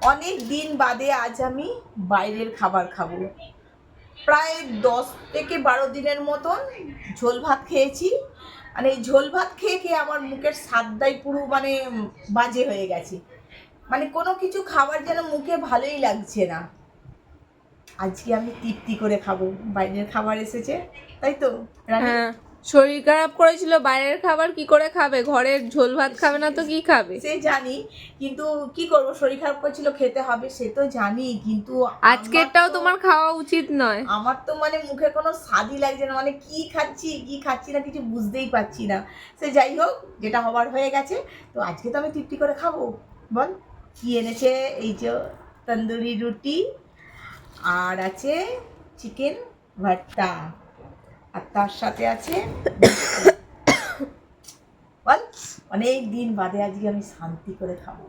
অনেক দিন বাদে আজ আমি বাইরের খাবার খাবো। প্রায় 10 থেকে 12 দিনের মতন ঝোল ভাত খেয়েছি। মানে এই ঝোল ভাত খেয়ে খেয়ে আমার মুখের স্বাদটাই পুরো মানে বাজে হয়ে গেছে। মানে কোনো কিছু খাবার যেন মুখে ভালোই লাগছে না। আজকে আমি তৃপ্তি করে খাবো, বাইরের খাবার এসেছে, তাই তো রানী? হ্যাঁ, শরীর খারাপ করেছিল, বাইরের খাবার কি করে খাবে? ঘরের ঝোল ভাত খাবে না তো কি খাবে? সে জানি, কিন্তু কি করব, শরীর খারাপ করছিল, খেতে হবে সে তো জানি, কিন্তু আজকেরটাও তোমার খাওয়া উচিত নয়। আমার তো মানে মুখে কোনো স্বাদই লাগছে না, মানে কি খাচ্ছি কি খাচ্ছি না কিছু বুঝতেই পারছি না। সে যাই হোক, যেটা হবার হয়ে গেছে। তো আজকে তো আমি তৃপ্তি করে খাবো। বল কি এনেছে? এই যে তন্দুরি রুটি, আর আছে চিকেন ভর্তা, আর তার সাথে আছে মিষ্টি। বল, অনেক দিন বাদে আজকে আমি শান্তি করে খাবো।